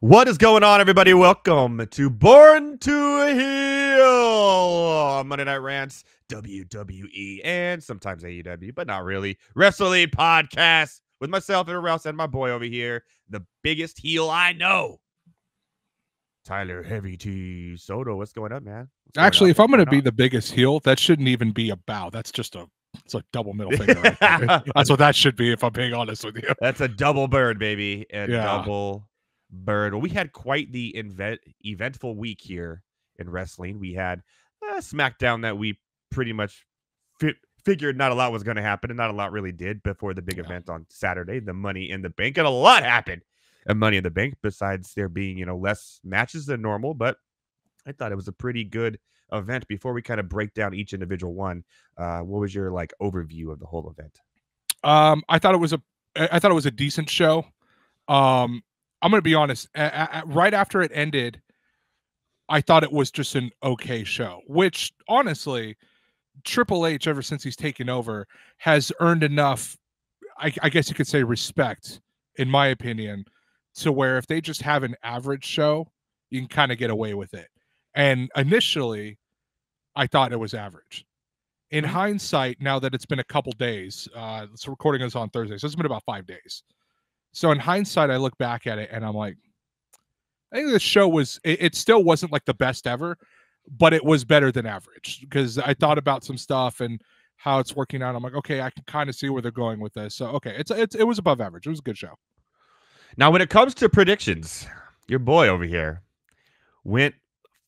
What is going on, everybody? Welcome to Born to Heal, Monday Night Rants, WWE, and sometimes AEW, but not really, Wrestling Podcast with myself, Edward Raus, and my boy over here, the biggest heel I know, Tyler Heavy T. Soto. What's going on, man? Actually, if I'm going to be the biggest heel, that shouldn't even be a bow. That's just it's a double middle finger. Right? That's what that should be, if I'm being honest with you. That's a double bird, baby. Double bird. Well, we had quite the eventful week here in wrestling. We had a SmackDown that we pretty much figured not a lot was going to happen, and not a lot really did before the big event on Saturday, the Money in the Bank. And a lot happened at Money in the Bank, besides there being, less matches than normal. But I thought it was a pretty good event. Before we kind of break down each individual one, what was your overview of the whole event? I thought it was a decent show. I'm going to be honest. Right after it ended, I thought it was just an okay show, which honestly, Triple H, ever since he's taken over, has earned enough, I guess you could say, respect, in my opinion, to where if they just have an average show, you can kind of get away with it. And initially, I thought it was average. In hindsight, now that it's been a couple days, this recording is on Thursday, so it's been about 5 days. So in hindsight, I look back at it and I'm like, I think the show was, it still wasn't like the best ever, but it was better than average, because I thought about some stuff and how it's working out. I'm like, okay, I can kind of see where they're going with this. So, okay, it was above average. It was a good show. Now, when it comes to predictions, your boy over here went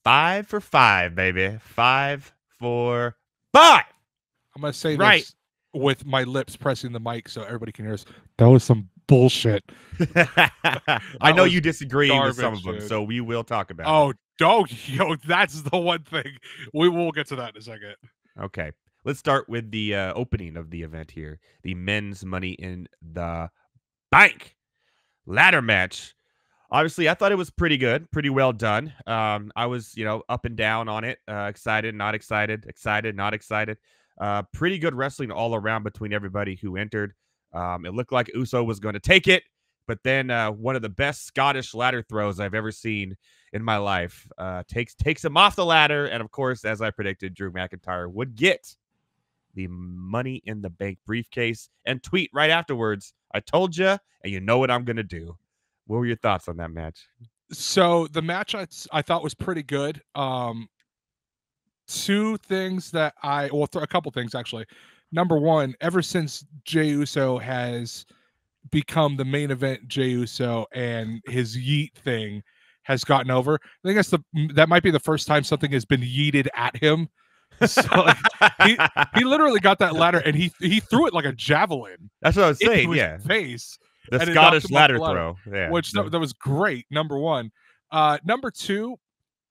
5 for 5, baby. 5 for 5. I'm going to say this with my lips pressing the mic so everybody can hear us. That was some bullshit. I know you disagree with some of them, so we will talk about it. That's the one thing. We will get to that in a second. Okay. Let's start with the opening of the event here. The men's Money in the Bank ladder match. Obviously, I thought it was pretty good, pretty well done. I was, up and down on it. Excited, not excited, excited, not excited. Pretty good wrestling all around between everybody who entered. It looked like Uso was going to take it, but then one of the best Scottish ladder throws I've ever seen in my life takes him off the ladder. And of course, as I predicted, Drew McIntyre would get the Money in the Bank briefcase and tweet right afterwards, "I told you, and you know what I'm going to do." What were your thoughts on that match? So the match I thought was pretty good. Two things that a couple things actually. Number one, ever since Jey Uso has become the main event Jey Uso and his yeet thing has gotten over, I think that might be the first time something has been yeeted at him. So he literally got that ladder and he threw it like a javelin. That's what I was saying. Yeah, face. The Scottish ladder throw. Yeah. Which that was great, number one. Number two,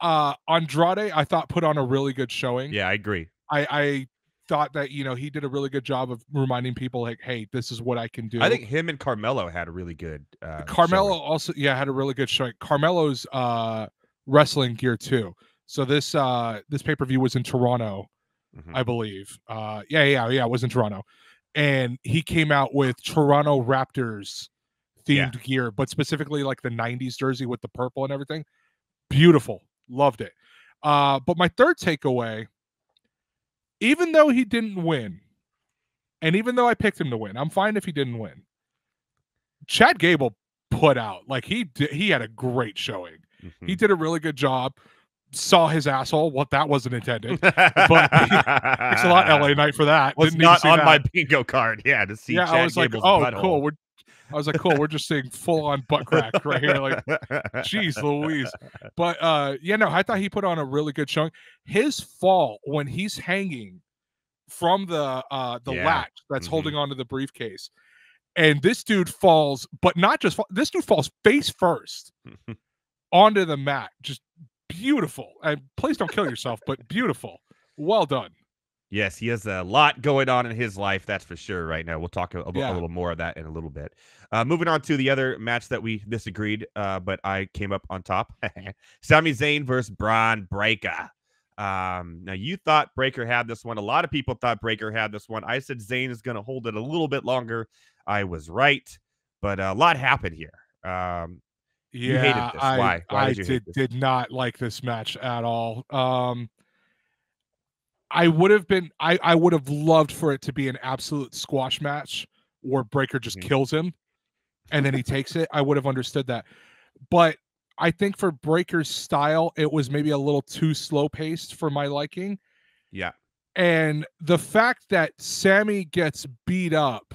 Andrade, I thought, put on a really good showing. Yeah, I agree. I thought that, he did a really good job of reminding people, like, hey, this is what I can do. I think him and Carmelo had a really good Carmelo showing. also, had a really good showing. Carmelo's wrestling gear, too. So this pay-per-view was in Toronto, I believe. It was in Toronto. And he came out with Toronto Raptors themed gear, but specifically like the 90s jersey with the purple and everything. Beautiful. Loved it. But my third takeaway, even though he didn't win, and even though I picked him to win, I'm fine if he didn't win. Chad Gable put out, like he had a great showing. He did a really good job. Saw his asshole. Well, that wasn't intended. But thanks a lot, LA Knight, for that. Was not on my bingo card. Yeah, to see. Yeah, Chad I was Gable's like, oh, cool. We're just seeing full on butt crack right here. Like, geez, Louise. But I thought he put on a really good showing. His fall when he's hanging from the latch that's holding onto the briefcase, and this dude falls, but not just this dude falls face first onto the mat. Just beautiful. And please don't kill yourself, but beautiful. Well done. Yes, he has a lot going on in his life, that's for sure, right now. We'll talk a little more of that in a little bit. Moving on to the other match that we disagreed, but I came up on top. Sami Zayn versus Braun Breaker. Now, you thought Breaker had this one. A lot of people thought Breaker had this one. I said Zayn is going to hold it a little bit longer. I was right, but a lot happened here. You hated Yeah, this. Why? Why I did you hate this? did not like this match at all. I would have loved for it to be an absolute squash match where Breaker just Mhm. kills him and then he takes it. I would have understood that. But I think for Breaker's style, it was maybe a little too slow paced for my liking. Yeah. And the fact that Sammy gets beat up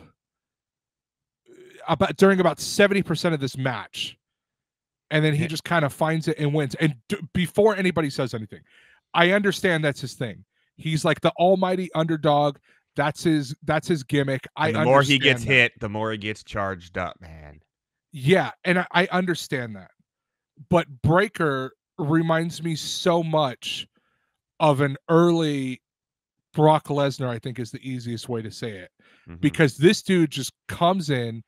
during about 70% of this match, and then he just kind of finds it and wins. And before anybody says anything, I understand that's his thing. He's like the almighty underdog. That's his gimmick. And the more he gets hit, the more he gets charged up, man. Yeah, and I understand that. But Breaker reminds me so much of an early Brock Lesnar, I think is the easiest way to say it. Mhm. Because this dude just comes in,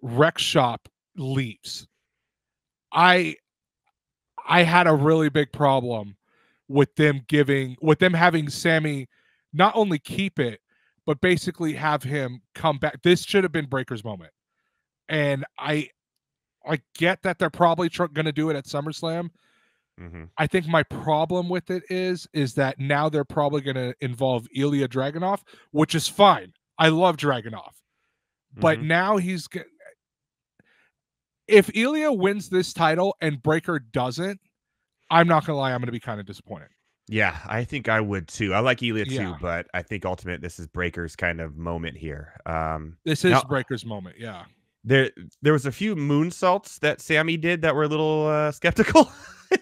wrecks shop, leaves. I had a really big problem with them having Sammy not only keep it, but basically have him come back. This should have been Breaker's moment. And I get that they're probably going to do it at SummerSlam. Mhm. I think my problem with it is that now they're probably going to involve Ilya Dragunov, which is fine. I love Dragunov. But now if Ilya wins this title and Breaker doesn't, I'm not going to lie, I'm going to be kind of disappointed. Yeah, I think I would too. I like Ilya too, Yeah. but I think ultimately this is Breaker's kind of moment here. This is Breaker's moment, yeah. There was a few moonsaults that Sammy did that were a little skeptical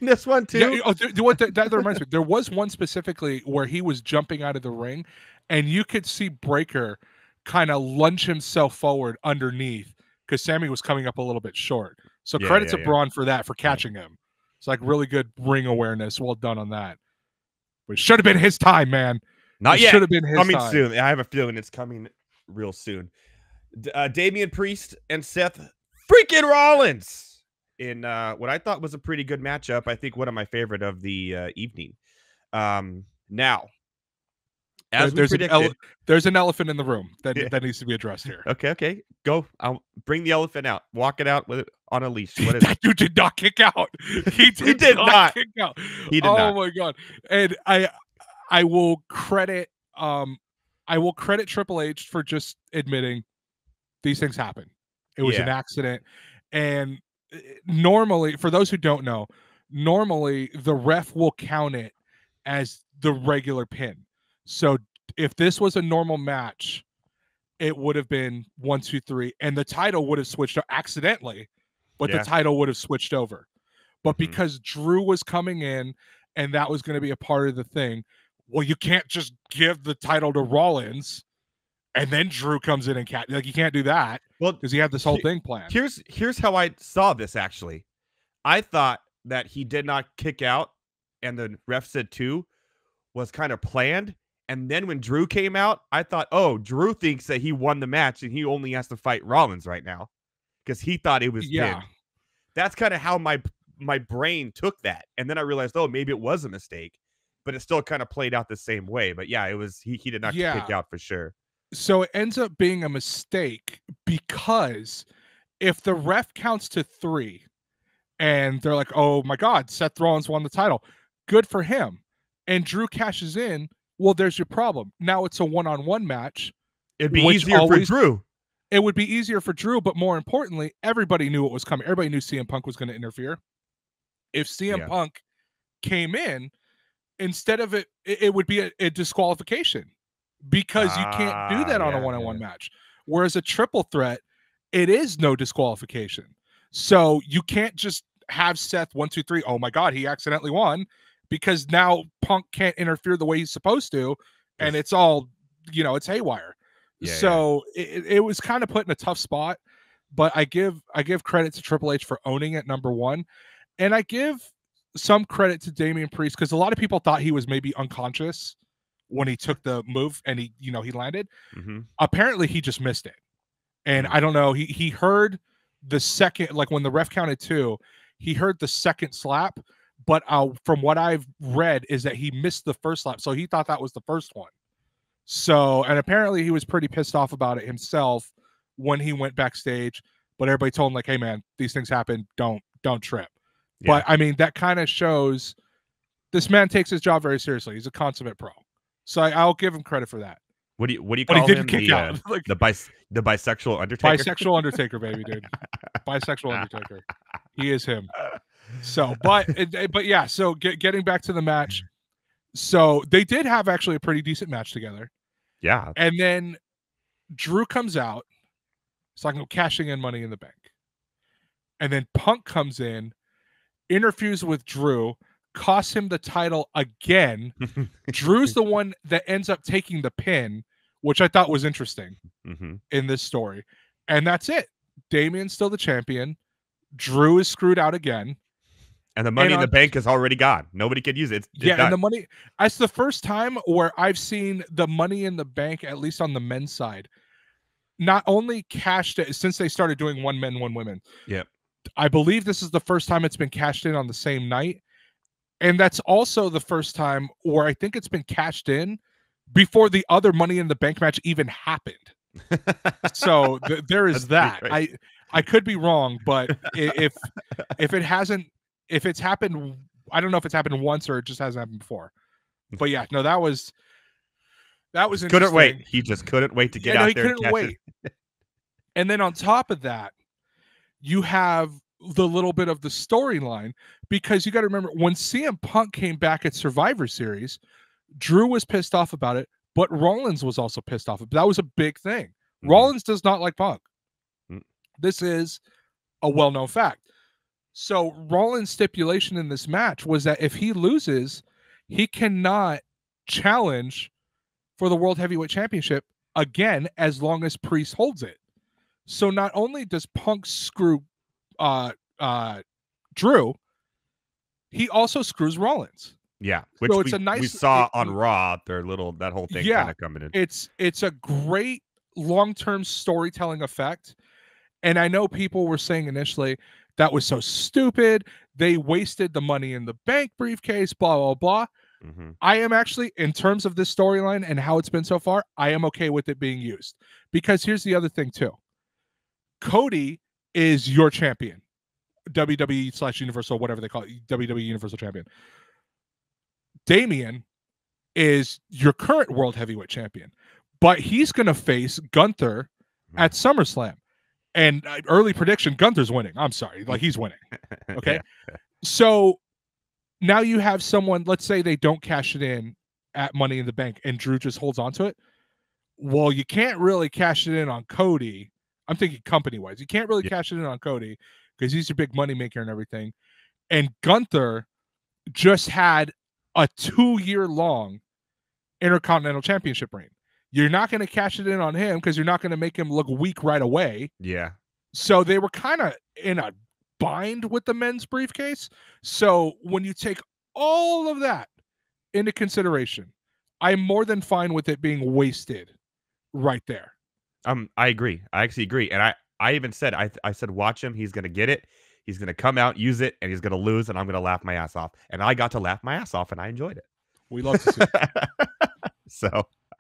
in this one too. Yeah, that reminds me. There was one specifically where he was jumping out of the ring, and you could see Breaker kind of lunge himself forward underneath because Sammy was coming up a little bit short. So credit to Braun for that, for catching him. It's like really good ring awareness. Well done on that. But it should have been his time, man. Not yet. Should have been his coming time. soon. I have a feeling it's coming real soon. Damian Priest and Seth freaking Rollins in what I thought was a pretty good matchup. I think one of my favorite of the evening. Now, as we predicted, there's an elephant in the room that needs to be addressed here. Okay. Go. I'll bring the elephant out. Walk it out with it on a leash. What is that dude did not kick out. He did not kick out. He did not. Oh my god. And I will credit Triple H for just admitting these things happen. It was an accident. And normally, for those who don't know, normally the ref will count it as the regular pin. So if this was a normal match, it would have been 1, 2, 3, and the title would have switched accidentally, but the title would have switched over. But because Drew was coming in and that was going to be a part of the thing, well, you can't just give the title to Rollins and then Drew comes in and you can't do that. Well, because he had this whole thing planned. Here's how I saw this actually. I thought that he did not kick out and the ref said 2 was kind of planned. And then when Drew came out, I thought, oh, Drew thinks that he won the match and he only has to fight Rollins right now because he thought it was pinned. That's kind of how my brain took that. And then I realized, oh, maybe it was a mistake, but it still kind of played out the same way. But yeah, it was he did not kick out for sure. So it ends up being a mistake because if the ref counts to 3 and they're like, oh my God, Seth Rollins won the title, good for him. And Drew cashes in, well, there's your problem. Now it's a one-on-one match. It'd be easier for Drew. It would be easier for Drew, but more importantly, everybody knew it was coming. Everybody knew CM Punk was going to interfere. If CM Punk came in, instead of it would be a disqualification because you can't do that on a one-on-one match. Whereas a triple threat, it is no disqualification. So you can't just have Seth 1, 2, 3. Oh my God, he accidentally won. Because now Punk can't interfere the way he's supposed to, and it's all, it's haywire. It was kind of put in a tough spot, but I give credit to Triple H for owning it, number one, and I give some credit to Damian Priest because a lot of people thought he was maybe unconscious when he took the move and he landed. Apparently, he just missed it, and I don't know. He heard the second, like when the ref counted 2, he heard the second slap. But from what I've read is that he missed the first slap. So he thought that was the first one. So, and apparently he was pretty pissed off about it himself when he went backstage. But everybody told him like, hey man, these things happen. Don't don't trip. Yeah. But I mean, that kind of shows this man takes his job very seriously. He's a consummate pro. So I'll give him credit for that. What do you But he call didn't him? kick out. Like, The bisexual Undertaker? bisexual Undertaker, baby, dude. Bisexual Undertaker. He is him. So, but yeah, so getting back to the match. So they did have actually a pretty decent match together. Yeah. And then Drew comes out. It's like cashing in Money in the Bank. And then Punk comes in, interferes with Drew, costs him the title again. Drew's the one that ends up taking the pin, which I thought was interesting in this story. And that's it. Damien's still the champion. Drew is screwed out again. And the Money in the Bank is already gone. Nobody could use it. And the money. That's the first time where I've seen the Money in the Bank, at least on the men's side, not only cashed it since they started doing 1 men, 1 women. Yep. I believe this is the first time it's been cashed in on the same night. And that's also the first time where I think it's been cashed in before the other Money in the Bank match even happened. So there is that. Right. I could be wrong, but if it's happened, I don't know if it's happened once or it just hasn't happened before. But yeah, no, that was interesting. Couldn't wait. He just couldn't wait to get out there. He couldn't wait. And then on top of that, you have the little bit of the storyline, because you got to remember when CM Punk came back at Survivor Series, Drew was pissed off about it, but Rollins was also pissed off. That was a big thing. Rollins does not like Punk. This is a well-known fact. So Rollins' stipulation in this match was that if he loses, he cannot challenge for the World Heavyweight Championship again as long as Priest holds it. So not only does Punk screw Drew, he also screws Rollins. Yeah, which so it's a nice, we saw on Raw, that whole thing kind of coming in. It's a great long-term storytelling effect. And I know people were saying initially that was so stupid. They wasted the Money in the Bank briefcase, blah, blah, blah. I am actually, in terms of this storyline and how it's been so far, I am okay with it being used. Because here's the other thing too. Cody is your champion. WWE/Universal, whatever they call it, WWE Universal Champion. Damien is your current World Heavyweight Champion. But he's going to face Gunther at SummerSlam. And early prediction, Gunther's winning. I'm sorry. Like, he's winning. Okay? Yeah. So now you have someone, let's say they don't cash it in at Money in the Bank and Drew just holds on to it. Well, you can't really cash it in on Cody. I'm thinking company-wise. You can't really cash it in on Cody because he's your big money maker and everything. And Gunther just had a 2-year-long Intercontinental Championship reign. You're not going to cash it in on him because you're not going to make him look weak right away. Yeah. So they were kind of in a bind with the men's briefcase. So when you take all of that into consideration, I'm more than fine with it being wasted right there. I agree. I actually agree. And I even said, I said, watch him. He's going to get it. He's going to come out, use it, and he's going to lose, and I'm going to laugh my ass off. And I got to laugh my ass off, and I enjoyed it. We love to see it. So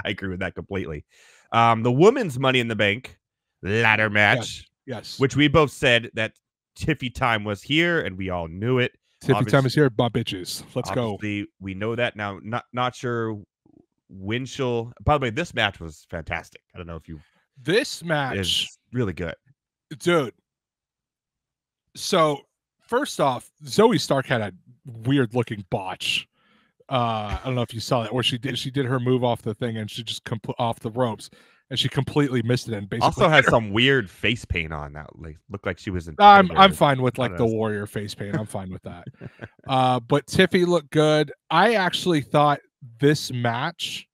I agree with that completely. The women's Money in the Bank ladder match. Yes. Which we both said that Tiffy time was here, and we all knew it. Tiffy time is here, my bitches. Let's go. We know that now. Not sure when she'll. By the way, this match was fantastic. I don't know if you. This match is really good, dude. So first off, Zoe Stark had a weird looking botch. I don't know if you saw that, where she did her move off the thing and she just off the ropes and she completely missed it. And basically also had some weird face paint on that. Like looked like she was in. I'm fine with like the Warrior face paint. I'm fine with that. But Tiffy looked good. I actually thought this match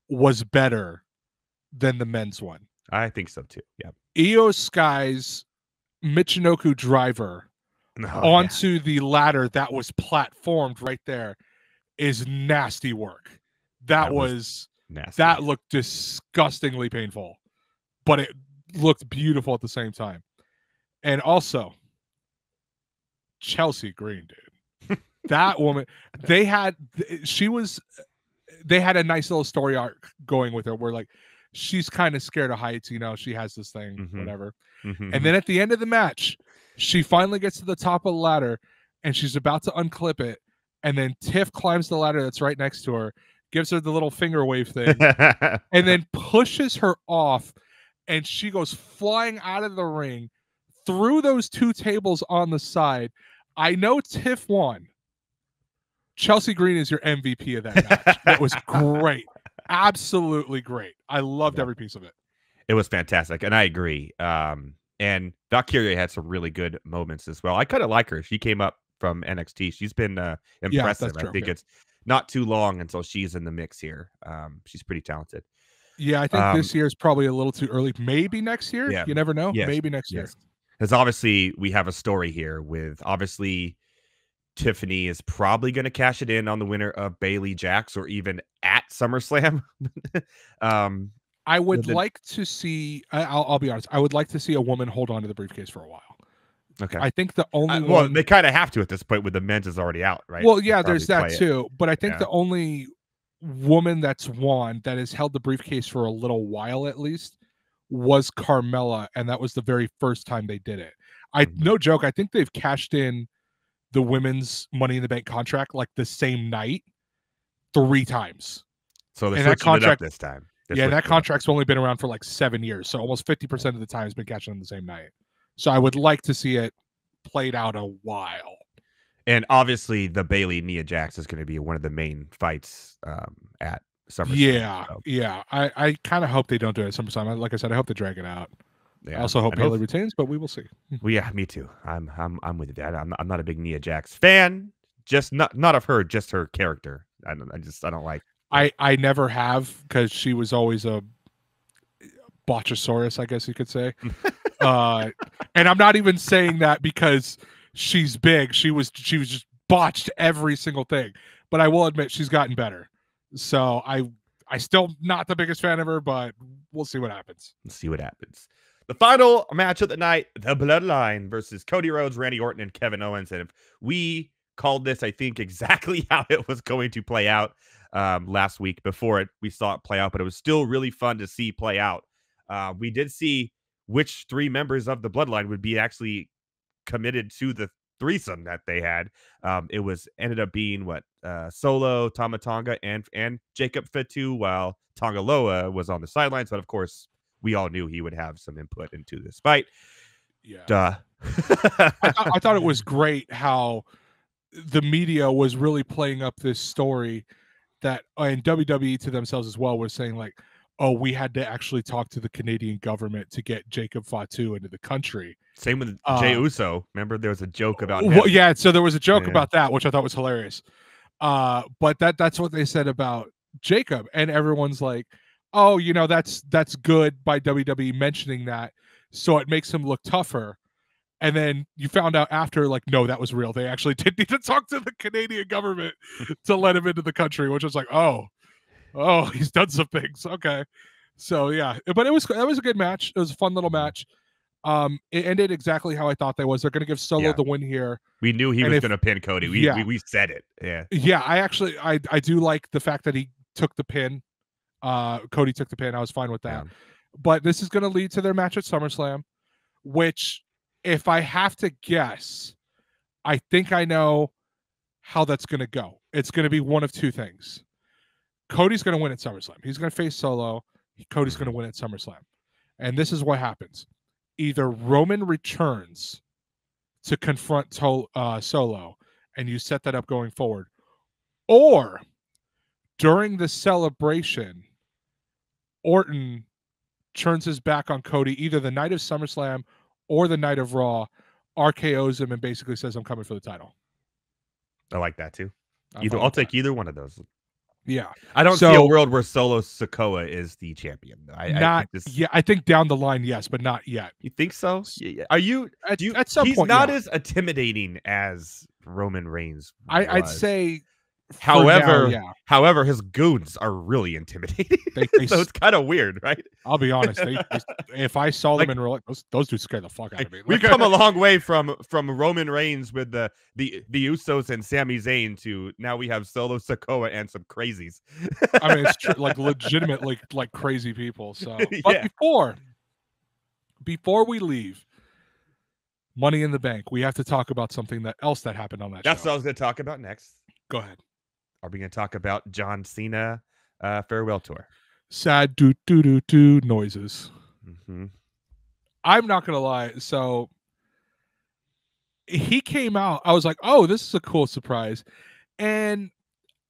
was better than the men's one. I think so too. Yeah. Io Sky's Michinoku driver onto the ladder that was platformed right there is nasty work. That was nasty. That looked disgustingly painful, but it looked beautiful at the same time. And also, Chelsea Green, dude. That woman, they had a nice little story arc going with her where like she's kind of scared of heights, you know, she has this thing, whatever. And then at the end of the match, She finally gets to the top of the ladder, and she's about to unclip it, and then Tiff climbs the ladder that's right next to her, gives her the little finger wave thing, and then pushes her off, and she goes flying out of the ring through those two tables on the side. I know Tiff won. Chelsea Green is your MVP of that match. That was great. Absolutely great. I loved every piece of it. It was fantastic, and I agree. And Valkyria had some really good moments as well. I kind of like her. She came up from NXT. She's been impressive. I think it's not too long until she's in the mix here. She's pretty talented. Yeah, I think this year is probably a little too early. Maybe next year. Yeah. You never know. Yes. Maybe next year. Because obviously we have a story here with obviously Tiffany is probably going to cash it in on the winner of Bayley Jax or even at SummerSlam. I would like to see. I'll be honest. I would like to see a woman hold on to the briefcase for a while. Okay. I think the only well, they kind of have to at this point with the men's is already out, right? Well, yeah, there's that too. But I think the only woman that's won that has held the briefcase for a little while at least was Carmella, and that was the very first time they did it. No joke. I think they've cashed in the women's Money in the Bank contract like the same night 3 times. So they're switching it up this time. That contract's only been around for like 7 years, so almost 50% of the time has been cashing in the same night. So I would like to see it played out a while. And obviously, the Bayley Nia Jax is going to be one of the main fights at SummerSlam. Yeah. I kind of hope they don't do it at SummerSlam. Like I said, I hope they drag it out. Yeah. I also hope Bayley retains, but we will see. Well, yeah, me too. I'm with you, Dad. I'm not a big Nia Jax fan. Just not of her, just her character. I don't like. I never have, because she was always a botchosaurus, I guess you could say. And I'm not even saying that because she's big. She was just botched every single thing. But I will admit she's gotten better. So I still not the biggest fan of her, but we'll see what happens. The final match of the night, the Bloodline versus Cody Rhodes, Randy Orton, and Kevin Owens. And if we called this, I think, exactly how it was going to play out last week before we saw it play out, but it was still really fun to see play out. We did see which 3 members of the Bloodline would be actually committed to the threesome that they had. It ended up being Solo, Tama Tonga, and Jacob Fatu, while Tonga Loa was on the sidelines. But of course, we all knew he would have some input into this fight. Yeah. Duh. I thought it was great how the media was really playing up this story that, and WWE to themselves as well, was saying like, oh, we had to actually talk to the Canadian government to get Jacob Fatu into the country. Same with Jey Uso. Remember, there was a joke about him. Yeah, so there was a joke about that, which I thought was hilarious. But that's what they said about Jacob, and everyone's like, oh, that's good by WWE mentioning that, so it makes him look tougher. And then you found out after, like, no, that was real. They actually did need to talk to the Canadian government to let him into the country, which was like, oh, he's done some things. Okay. So yeah, but that was a good match. It was a fun little match. It ended exactly how I thought they was. They're going to give Solo the win here. We knew he was going to pin Cody. We said it. Yeah. Yeah. I do like the fact that he took the pin. Cody took the pin. I was fine with that. Yeah. But this is going to lead to their match at SummerSlam, which, if I have to guess, I think I know how that's going to go. It's going to be one of 2 things. Cody's going to win at SummerSlam. He's going to face Solo. Cody's going to win at SummerSlam. And this is what happens. Either Roman returns to confront Solo, and you set that up going forward, or during the celebration, Orton turns his back on Cody either the night of SummerSlam or the night of Raw, RKO's him, and basically says, I'm coming for the title. I like that too. I'll take either one of those. Yeah. I don't see a world where Solo Sikoa is the champion. I think down the line, yes, but not yet. You think so? Are you? At some he's point, not as intimidating as Roman Reigns was. I'd say. However, his goons are really intimidating. So it's kind of weird, right? I'll be honest. If I saw them in real life, those dudes scare the fuck out of me. We've come a long way from Roman Reigns with the Usos and Sami Zayn to now we have Solo Sikoa and some crazies. I mean, it's true, like legitimately like crazy people. So, but before we leave, Money in the Bank. We have to talk about something else that happened on that That's show. what I was going to talk about next. Go ahead. Are we going to talk about John Cena farewell tour? Sad do noises. Mm-hmm. I'm not gonna lie. So he came out. I was like, oh, this is a cool surprise. And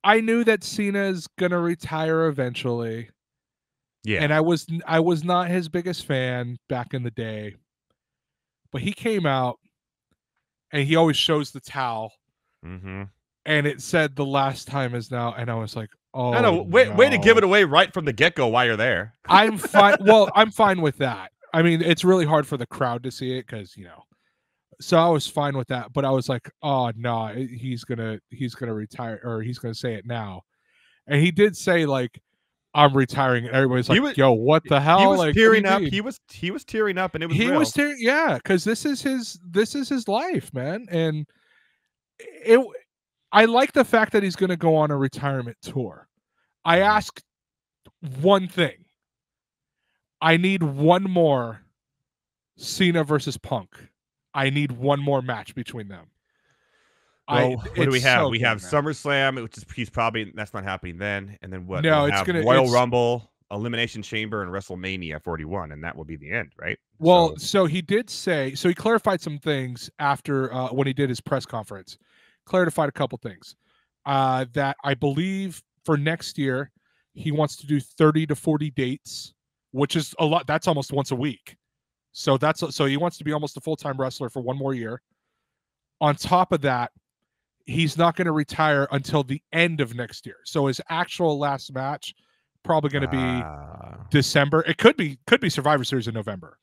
I knew that Cena's gonna retire eventually. Yeah. And I was not his biggest fan back in the day. But he came out and he always shows the towel. Mm-hmm. And it said the last time is now. And I was like, oh, I know. Way to give it away right from the get-go while you're there. I'm fine. Well, I'm fine with that. I mean, it's really hard for the crowd to see it because, so I was fine with that. But I was like, oh no, he's gonna retire, or he's gonna say it now. And he did say, like, I'm retiring, and everybody's like, yo, what the hell? He was like, tearing up. He was tearing up, and it was real. Was tearing, yeah, because this is his life, man. And I like the fact that he's gonna go on a retirement tour. I asked one thing. I need one more Cena versus Punk. I need one more match between them. Well, what do we have? So we good, have man. SummerSlam, which is that's not happening then. And then what? No, we'll it's have gonna Royal Rumble, Elimination Chamber, and WrestleMania 41, and that will be the end, right? Well, so he did say, so he clarified some things after when he did his press conference. Clarified a couple things. That I believe for next year he wants to do 30 to 40 dates, which is a lot. That's almost once a week. So he wants to be almost a full-time wrestler for one more year. On top of that, he's not going to retire until the end of next year. So his actual last match probably going to be December. It could be Survivor Series in November,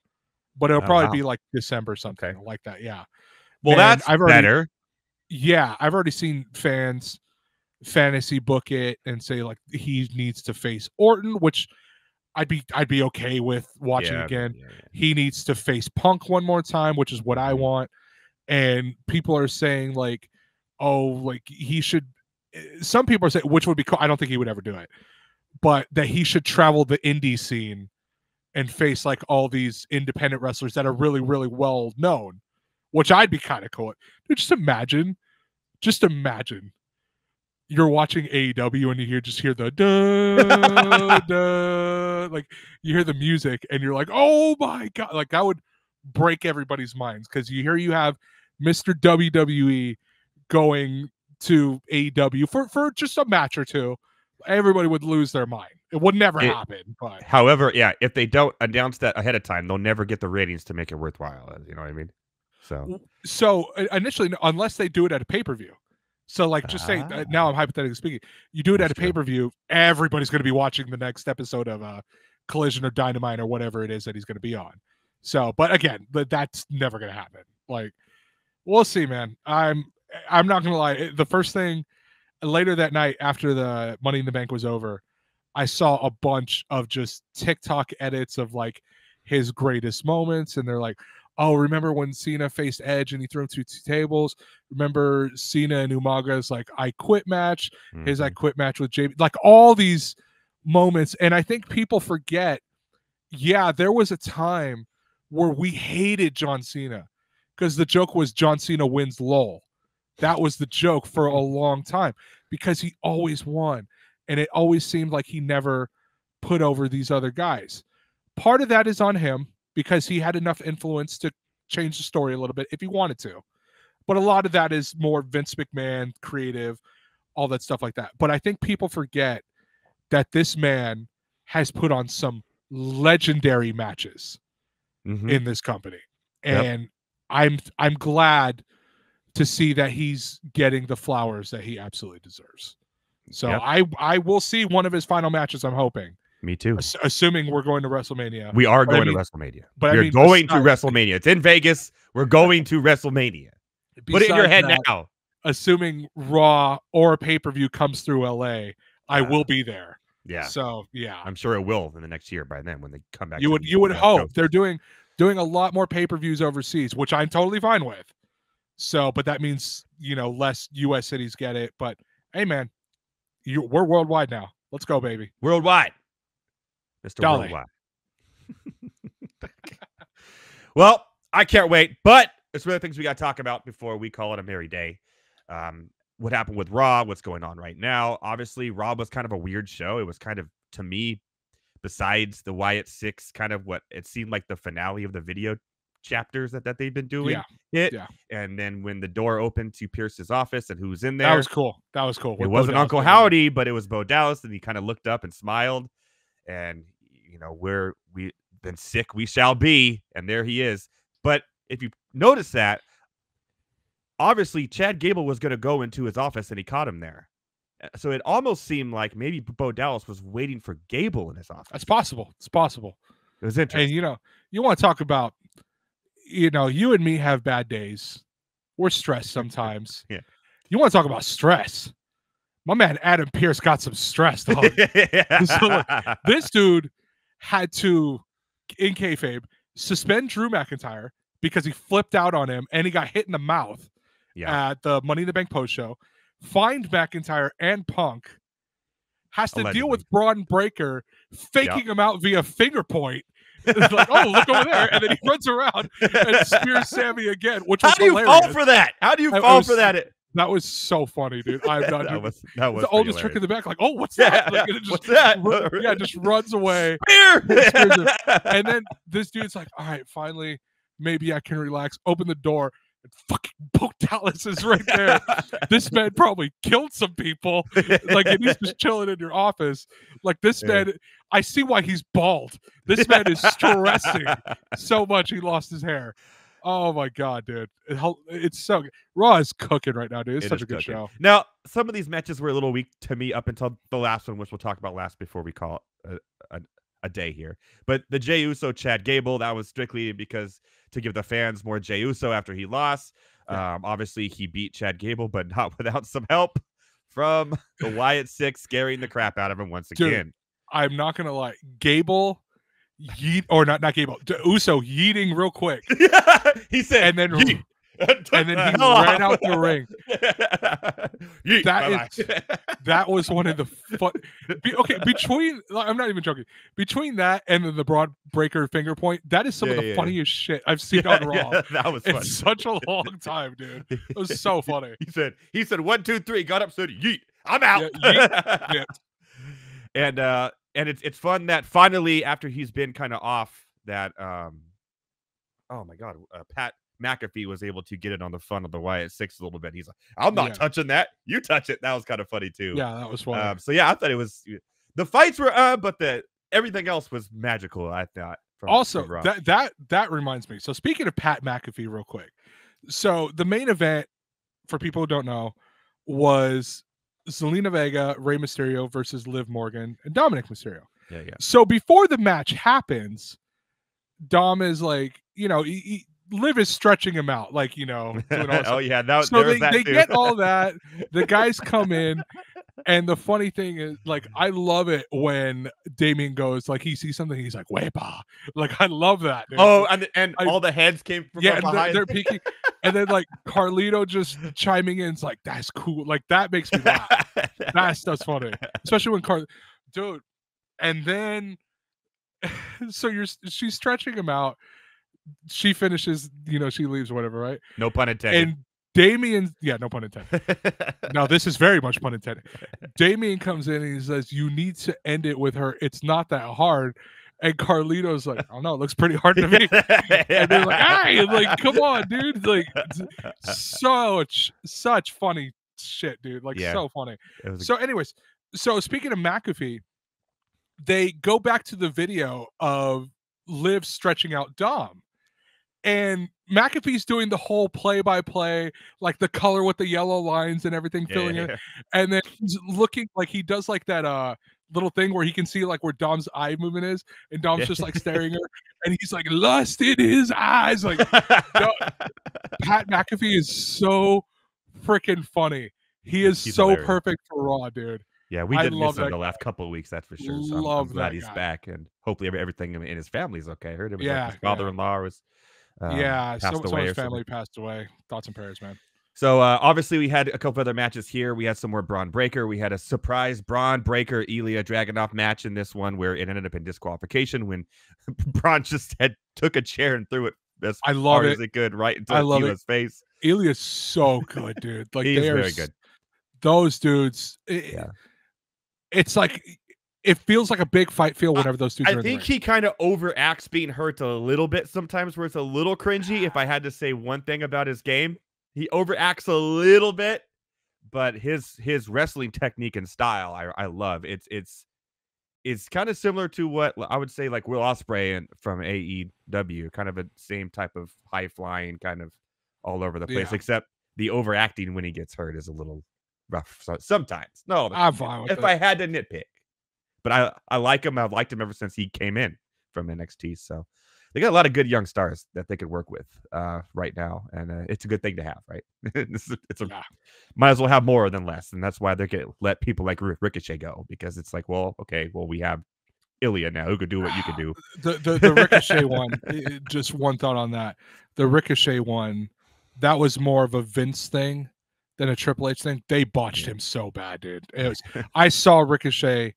but it'll probably be like December, something like that. Yeah. Well, that's better. Yeah, I've already seen fans fantasy book it and say, like, he needs to face Orton, which I'd be okay with watching again. Yeah. He needs to face Punk one more time, which is what I want. And people are saying, like, oh, like, he should. Some people are saying, which would be cool. I don't think he would ever do it, but that he should travel the indie scene and face, like, all these independent wrestlers that are really, really well known, which I'd be kind of cool. Dude, just imagine you're watching AEW and you hear the duh, duh, like, you hear the music and you're like, oh my God, like, that would break everybody's minds, because you have Mr. WWE going to AEW for just a match or two. Everybody would lose their mind. It would never happen. But however, yeah, if they don't announce that ahead of time, they'll never get the ratings to make it worthwhile. You know what I mean? So initially, unless they do it at a pay-per-view. So, like, just say, now I'm hypothetically speaking, you do it at a pay-per-view, everybody's going to be watching the next episode of Collision or Dynamite or whatever it is that he's going to be on. So, but again, that's never going to happen. Like, we'll see, man. I'm not going to lie. The first thing later that night after the Money in the Bank was over, I saw a bunch of just TikTok edits of, like, his greatest moments. And they're like, oh, remember when Cena faced Edge and he threw him through 2 tables? Remember Cena and Umaga's, like, I Quit match, his I Quit match with JB, like, all these moments. And I think people forget, yeah, there was a time where we hated John Cena because the joke was John Cena wins lol. That was the joke for a long time because he always won. And it always seemed like he never put over these other guys. Part of that is on him, because he had enough influence to change the story a little bit if he wanted to. But a lot of that is more Vince McMahon, creative, all that stuff like that. But I think people forget that this man has put on some legendary matches in this company. And I'm glad to see that he's getting the flowers that he absolutely deserves. So I will see one of his final matches, I'm hoping. Me too. Assuming we're going to WrestleMania. We are going to WrestleMania. But we're going to WrestleMania. It's in Vegas. We're going to WrestleMania. Put it in your head now. Assuming Raw or a pay-per-view comes through LA, I will be there. Yeah. So yeah, I'm sure it will in the next year by then when they come back. You would hope. They're doing a lot more pay-per-views overseas, which I'm totally fine with. So, but that means, less U.S. cities get it. But hey, man, we're worldwide now. Let's go, baby. Worldwide. Mr. Dolly. Worldwide. Well, I can't wait. But it's one of the things we got to talk about before we call it a merry day. What happened with Raw? What's going on right now? Obviously, Raw was kind of a weird show. It was kind of, to me, besides the Wyatt 6, kind of what it seemed like the finale of the video chapters that they've been doing. And then when the door opened to Pierce's office and who's in there. That was cool. It wasn't Uncle Howdy, but it was Bo Dallas, and he kind of looked up and smiled. And, we've been sick, we shall be. And there he is. But if you notice that, obviously Chad Gable was going to go into his office and he caught him there. So it almost seemed like maybe Bo Dallas was waiting for Gable in his office. That's possible. It's possible. It was interesting. And, you want to talk about, you and me have bad days. We're stressed sometimes. Yeah. You want to talk about stress. My man Adam Pearce got some stress, dog. So, this dude had to, in kayfabe, suspend Drew McIntyre because he flipped out on him and he got hit in the mouth at the Money in the Bank post show. Find McIntyre and Punk. Has to deal with Braun Breaker faking him out via finger point. It's like, oh, look over there. And then he runs around and spears Sammy again, which was hilarious. How do you fall for that? How do you fall for that? That was so funny, dude. I'm not that was the oldest trick in the back. Like, oh, what's that? Like, what's that? Just runs away. And then this dude's like, all right, finally, maybe I can relax. Open the door. And fucking Bo Dallas is right there. This man probably killed some people. Like, and he's just chilling in your office. Like, this man, I see why he's bald. This man is stressing so much he lost his hair. Oh my God, dude. It's so good. Raw is cooking right now, dude. It's such a good show. Now, some of these matches were a little weak to me up until the last one, which we'll talk about last before we call it a day here. But the Jey Uso, Chad Gable, that was strictly because to give the fans more Jey Uso after he lost. Obviously, he beat Chad Gable, but not without some help from the Wyatt 6, scaring the crap out of him once again. I'm not going to lie. Gable... not Gable. Uso yeeting real quick. He said, and then he ran out the ring. That was one of the fun. Between, I'm not even joking. Between that and the Braun Breaker finger point, that is some of the funniest shit I've seen on Raw. That was funny. In such a long time, dude. It was so funny. He said 1, 2, 3, got up, said yeet. I'm out. And it's fun that finally, after he's been kind of off that, oh my God, Pat McAfee was able to get it on the fun of the Wyatt 6 a little bit. He's like, I'm not touching that. You touch it. That was kind of funny too. Yeah, that was funny. So yeah, I thought it was, the fights were, but everything else was magical, I thought. Also, that reminds me. So speaking of Pat McAfee real quick. So the main event, for people who don't know, was Zelina Vega, Rey Mysterio versus Liv Morgan and Dominic Mysterio. Yeah. So before the match happens, Dom is like, Liv is stretching him out, like, doing all this oh yeah, so they get all that. The guys come in, and the funny thing is, like, I love it when Damien goes, like, he sees something, he's like, "Wepa!" Like, I love that. Dude. Oh, and all the heads came from behind. They're peeking, and then like Carlito just chiming in, it's like, that's cool. Like, that makes me laugh. That's funny, especially when dude. And then, so she's stretching him out. She finishes, she leaves or whatever, right? No pun intended. And Damien, no pun intended. No, this is very much pun intended. Damien comes in and he says, "You need to end it with her. It's not that hard." And Carlito's like, "Oh no, it looks pretty hard to me." And they're like, "Hey, like, come on, dude!" Like, such funny shit, dude. Like, so funny. So, anyways, so speaking of McAfee, they go back to the video of Liv stretching out Dom. And McAfee's doing the whole play-by-play, like the color with the yellow lines and everything filling it. And then he's looking like he does like that little thing where he can see like where Dom's eye movement is, and Dom's just like staring at her, and he's like lust in his eyes. Like, Pat McAfee is so freaking funny. He's so hilarious. Perfect for Raw, dude. Yeah, we did miss him the last couple of weeks, that's for sure. So I'm glad he's guy. Back, and hopefully everything in his family's okay. I heard it was like his father-in-law was so his family passed away. Thoughts and prayers, man. So obviously we had a couple other matches here. We had some more Braun Breaker. We had a surprise Braun Breaker Ilya Dragunov match in this one where it ended up in disqualification when Braun just took a chair and threw it as I love hard it. as it could right into I love Hila's face. Ilya's so good, dude. Like He they is are very good. Those dudes. It's like it feels like a big fight feel whenever those dudes are in the ring. I think he kind of overacts being hurt a little bit sometimes, where it's a little cringy. If I had to say one thing about his game, he overacts a little bit, but his wrestling technique and style, I love. It's kind of similar to what I would say like Will Ospreay from AEW, kind of a same type of high flying, kind of all over the place, except the overacting when he gets hurt is a little rough. So sometimes, no, I'm fine with if I had to nitpick, but I like him. I've liked him ever since he came in from NXT. So they got a lot of good young stars that they could work with right now, and it's a good thing to have, right? Might as well have more than less, and that's why they could let people like Ricochet go, because it's like, well, okay, well, we have Ilya now who could do what you could do. The Ricochet one, just one thought on that. The Ricochet one, that was more of a Vince thing than a Triple H thing. They botched him so bad, dude. I saw Ricochet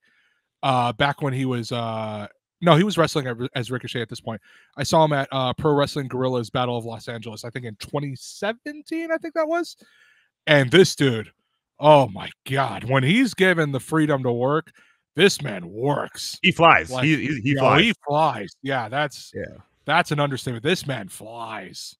back when he was no, he was wrestling as Ricochet at this point. I saw him at Pro Wrestling Guerrillas Battle of Los Angeles, I think in 2017, I think that was. And this dude, oh my God, when he's given the freedom to work, this man works. He flies. Like, he flies. He flies. Yeah, that's an understatement. This man flies.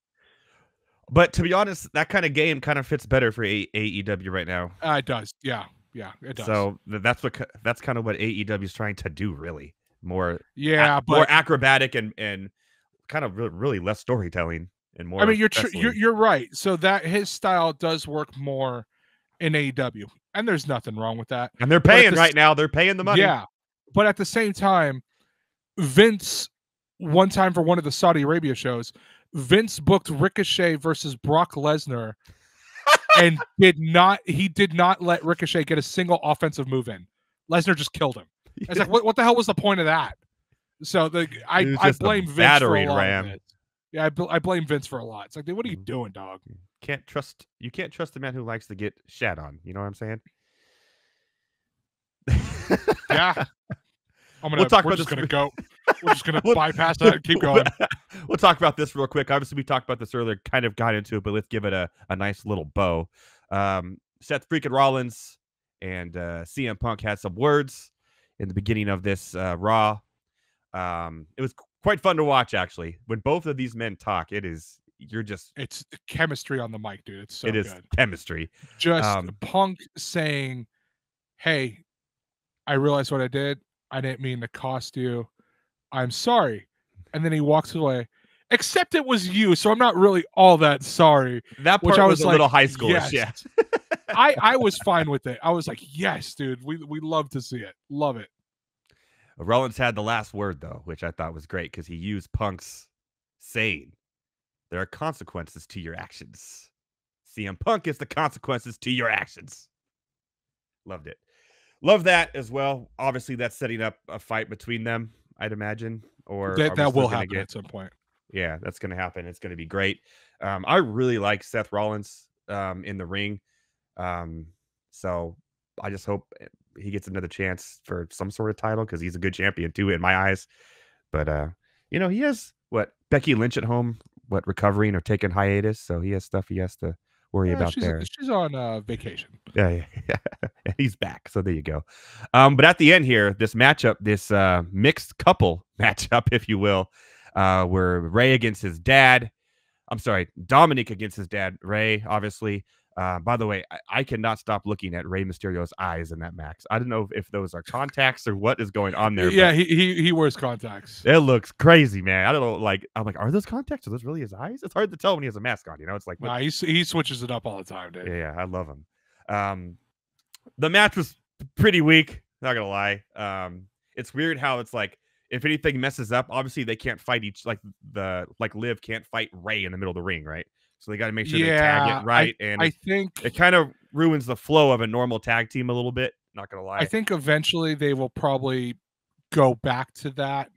But to be honest, that kind of game kind of fits better for AEW right now. It does. Yeah, it does. So that's kind of what AEW is trying to do, really. More acrobatic and kind of really less storytelling and more. I mean, you're right. So that his style does work more in AEW, and there's nothing wrong with that. And they're paying right now. They're paying the money. Yeah, but at the same time, Vince, one time for one of the Saudi Arabia shows, Vince booked Ricochet versus Brock Lesnar, and did not let Ricochet get a single offensive move in. Lesnar just killed him. It's like, what the hell was the point of that? So I blame Vince for a lot of it. Yeah, I blame Vince for a lot. It's like, dude, what are you doing, dog? You can't trust the man who likes to get shat on. You know what I'm saying? Yeah. We're just gonna bypass that and keep going. We'll talk about this real quick. Obviously, we talked about this earlier, kind of got into it, but let's give it a nice little bow. Seth freaking Rollins and CM Punk had some words in the beginning of this Raw. It was quite fun to watch, actually. When both of these men talk, it's chemistry on the mic, dude. It's so good. It is chemistry. Just Punk saying, "Hey, I realized what I did. I didn't mean to cost you. I'm sorry." And then he walks away. Except it was you, so I'm not really all that sorry. That part was a little high schoolish, yes. Yeah. I was fine with it. I was like, yes, dude. We love to see it. Love it. Rollins had the last word, though, which I thought was great because he used Punk's saying, "There are consequences to your actions. CM Punk is the consequences to your actions." Loved it. Love that as well. Obviously, that's setting up a fight between them, I'd imagine. Or that will happen at some point. Yeah, that's going to happen. It's going to be great. I really like Seth Rollins in the ring. So I just hope he gets another chance for some sort of title because he's a good champion too in my eyes. But he has Becky Lynch at home, recovering or taking hiatus, so he has stuff he has to worry about there. She's on vacation. Yeah. He's back, so there you go. But at the end here, this matchup, this mixed couple matchup, if you will, where Ray against his dad. I'm sorry, Dominic against his dad, Ray, obviously. By the way, I cannot stop looking at Rey Mysterio's eyes in that max. I don't know if those are contacts or what is going on there. Yeah, he wears contacts. It looks crazy, man. I don't know. I'm like, are those contacts? Are those really his eyes? It's hard to tell when he has a mask on. It's like, nah, he switches it up all the time, dude. Yeah, I love him. The match was pretty weak. Not gonna lie. It's weird how it's like, if anything messes up, obviously they can't fight Liv can't fight Ray in the middle of the ring, right? So they got to make sure they tag it right. I think it kind of ruins the flow of a normal tag team a little bit. Not going to lie. I think eventually they will probably go back to that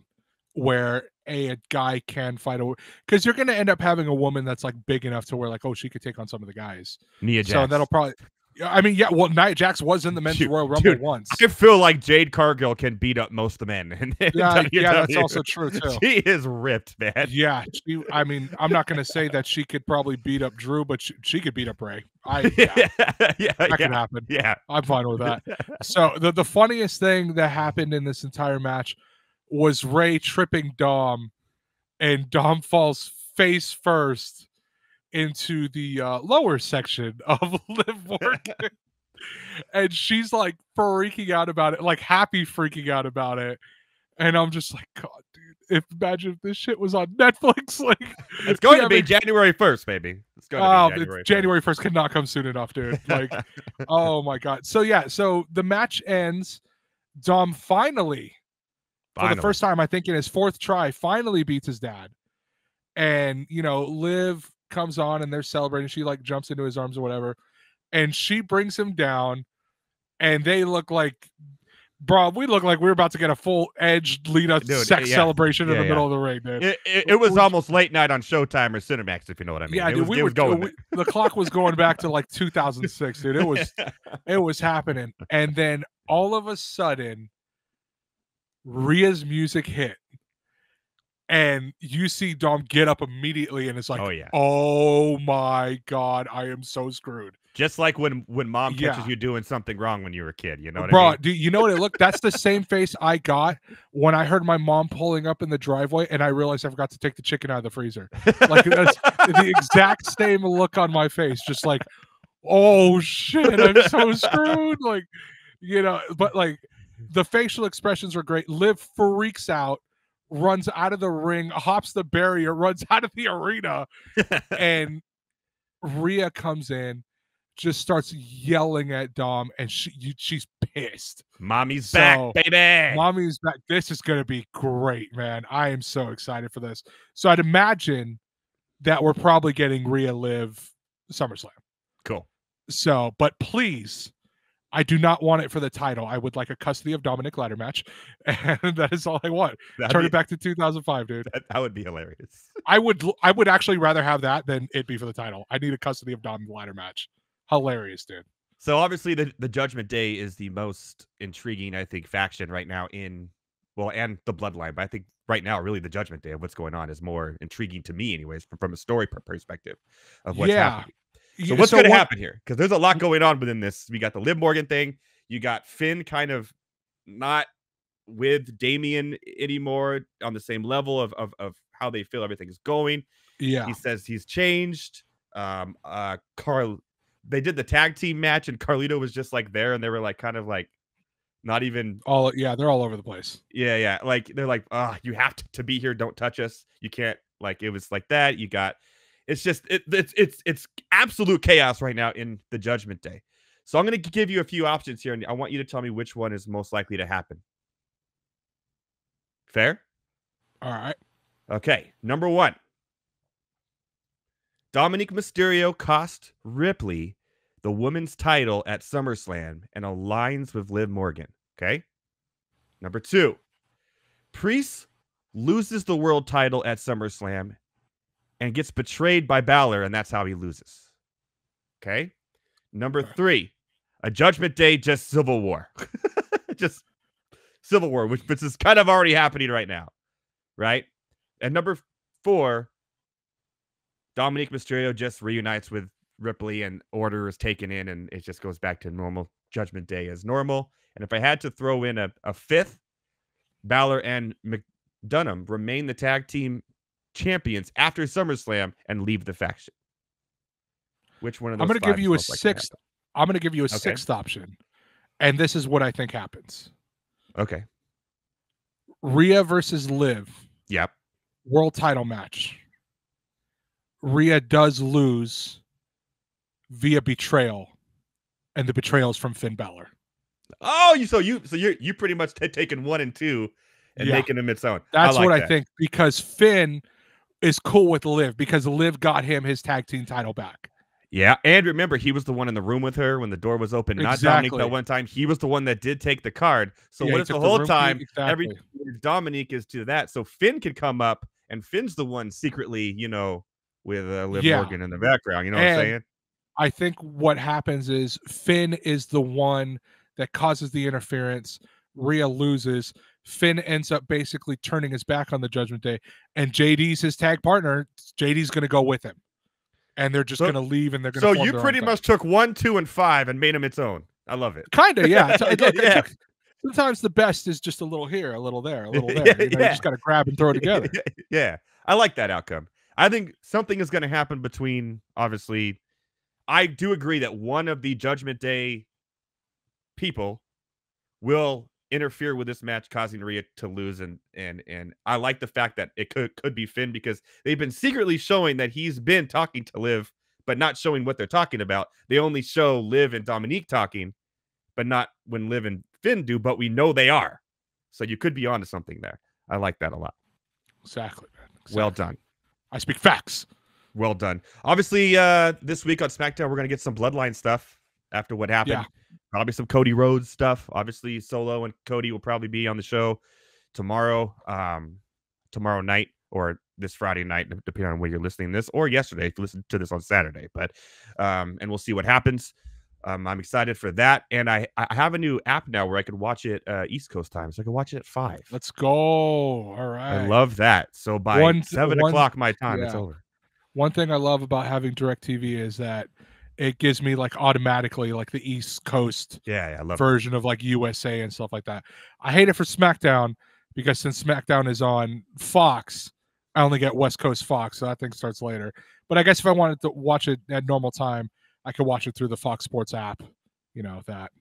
where a guy can fight because you're going to end up having a woman that's like big enough to where like, oh, she could take on some of the guys. Nia Jax. So that'll probably, I mean, yeah. Well, Nia Jax was in the men's Royal Rumble once. I feel like Jade Cargill can beat up most of the men. Yeah, that's also true too. She is ripped, man. Yeah, I mean, I'm not going to say that she could probably beat up Drew, but she could beat up Ray. That could happen. Yeah, I'm fine with that. So the funniest thing that happened in this entire match was Ray tripping Dom, and Dom falls face first into the lower section of Liv Morgan. And she's like freaking out about it, like happy freaking out about it. And I'm just like, God, dude, imagine if this shit was on Netflix. Like, it's going to be January 1st, baby. It's going to be January 1st cannot come soon enough, dude. Like, oh my God. So yeah, so the match ends. Dom finally, for the first time, I think in his 4th try, finally beats his dad. And, you know, Liv comes on and they're celebrating. She like jumps into his arms or whatever. And she brings him down. And they look like, bro, we look like we were about to get a full Edge Lita sex celebration in the middle of the ring, dude. It was almost late night on Showtime or Cinemax, if you know what I mean. Yeah, dude, the clock was going back to like 2006, dude. It was happening. And then all of a sudden, Rhea's music hit. And you see Dom get up immediately, and it's like, oh my God, I am so screwed. Just like when mom catches you doing something wrong when you were a kid, you know what I mean? Bro, you know what it looked? That's the same face I got when I heard my mom pulling up in the driveway, and I realized I forgot to take the chicken out of the freezer. Like, that's the exact same look on my face, just like, oh shit, I'm so screwed. Like, you know, but like the facial expressions were great. Liv freaks out, runs out of the ring, hops the barrier, runs out of the arena, and Rhea comes in, just starts yelling at Dom, and she's pissed. Mommy's back, baby. Mommy's back. This is going to be great, man. I am so excited for this. So I'd imagine that we're probably getting Rhea Liv SummerSlam. Cool. So, but please, I do not want it for the title. I would like a custody of Dominic ladder match, and that is all I want. Turn it back to 2005, dude. That would be hilarious. I would actually rather have that than it be for the title. I need a custody of Dom ladder match. Hilarious, dude. So obviously the Judgment Day is the most intriguing, I think, faction right now and the Bloodline. But I think right now, really, the Judgment Day of what's going on is more intriguing to me, anyways, from a story perspective of what's happening. So what's going to happen here? Because there's a lot going on within this. We got the Liv Morgan thing. You got Finn kind of not with Damian anymore on the same level of how they feel everything is going. Yeah. He says he's changed. They did the tag team match, and Carlito was just like there, and they were like kind of like not even they're all over the place. Yeah. Like they're like, you have to be here, don't touch us. You can't, like, it was like that. You got it's absolute chaos right now in the Judgment Day. So I'm gonna give you a few options here, and I want you to tell me which one is most likely to happen. Fair? All right. Okay. Number 1. Dominic Mysterio cost Ripley the women's title at SummerSlam and aligns with Liv Morgan. Okay. Number 2. Priest loses the world title at SummerSlam and gets betrayed by Balor, and that's how he loses. Okay. Number 3. A Judgment Day, just Civil War. Just Civil War, which is kind of already happening right now. Right. And number 4. Dominic Mysterio just reunites with Ripley and order is taken in, and it just goes back to normal Judgment Day as normal. And if I had to throw in a 5th, Balor and McDonough remain the tag team champions after SummerSlam and leave the faction. Which one of those? I'm going to give you a 6th. I'm going to give you a 6th option, and this is what I think happens. Okay. Rhea versus Liv. Yep. World title match. Rhea does lose via betrayal, and the betrayal is from Finn Balor. Oh, you pretty much taking 1 and 2 and making them its own. That's what I think, because Finn is cool with Liv because Liv got him his tag team title back. Yeah, and remember, he was the one in the room with her when the door was open. Not Dominic that one time. He was the one that did take the card. So what if the whole time every Dominic is to that? So Finn could come up, and Finn's the one secretly, with Liv Morgan in the background. You know what I'm saying? I think what happens is Finn is the one that causes the interference. Rhea loses. Finn ends up basically turning his back on the Judgment Day, and JD's his tag partner. JD's going to go with him, and they're just going to leave, and they're going to. So you pretty much took 1, 2, and 5 and made them its own. I love it. Kind of, yeah. Yeah. Sometimes the best is just a little here, a little there, a little there. You just got to grab and throw it together. Yeah, I like that outcome. I think something is going to happen between, obviously, I do agree that one of the Judgment Day people will interfere with this match, causing Rhea to lose, and I like the fact that it could be Finn, because they've been secretly showing that he's been talking to Liv, but not showing what they're talking about. They only show Liv and Dominique talking, but not when Liv and Finn do, but we know they are. So you could be onto something there. I like that a lot. Exactly, man. Exactly. Well done. I speak facts. Well done. Obviously, this week on SmackDown, we're going to get some Bloodline stuff after what happened. Yeah. Probably some Cody Rhodes stuff. Obviously, Solo and Cody will probably be on the show tomorrow night, or this Friday night, depending on where you're listening to this, or yesterday if you listen to this on Saturday. But and we'll see what happens. I'm excited for that, and I have a new app now where I can watch it East Coast time, so I can watch it at 5. Let's go! All right, I love that. So by 7 o'clock my time, it's over. One thing I love about having DirecTV is that it gives me like automatically like the East Coast I love version of like USA and stuff like that. I hate it for SmackDown, because since SmackDown is on Fox, I only get West Coast Fox, so that thing starts later. But I guess if I wanted to watch it at normal time, I could watch it through the Fox Sports app. You know, that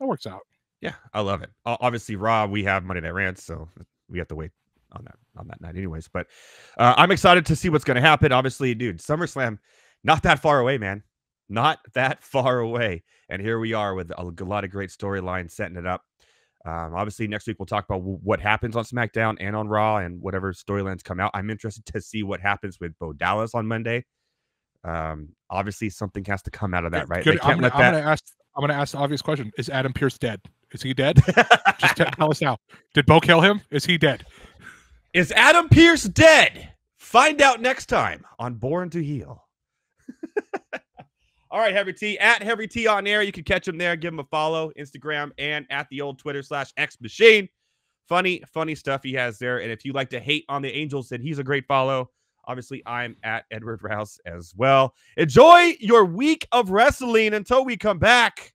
works out. Yeah, I love it. Obviously, Raw, we have Monday Night Rants, so we have to wait on that night anyways. But I'm excited to see what's going to happen. Obviously, dude, SummerSlam, not that far away, man. Not that far away. And here we are with a lot of great storylines setting it up. Obviously, next week we'll talk about what happens on SmackDown and on Raw and whatever storylines come out. I'm interested to see what happens with Bo Dallas on Monday. Obviously, something has to come out of that, right? Good. I'm going to ask the obvious question. Is Adam Pearce dead? Is he dead? Just tell us now. Did Bo kill him? Is he dead? Is Adam Pearce dead? Find out next time on Born to Heal. All right, Heavy T, at Heavy T on air. You can catch him there. Give him a follow, Instagram, and at the old Twitter /X Machine. Funny stuff he has there. And if you like to hate on the Angels, then he's a great follow. Obviously, I'm at Edward Raus as well. Enjoy your week of wrestling until we come back.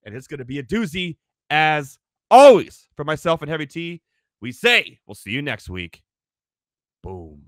And it's going to be a doozy as always. For myself and Heavy T, we say we'll see you next week. Boom.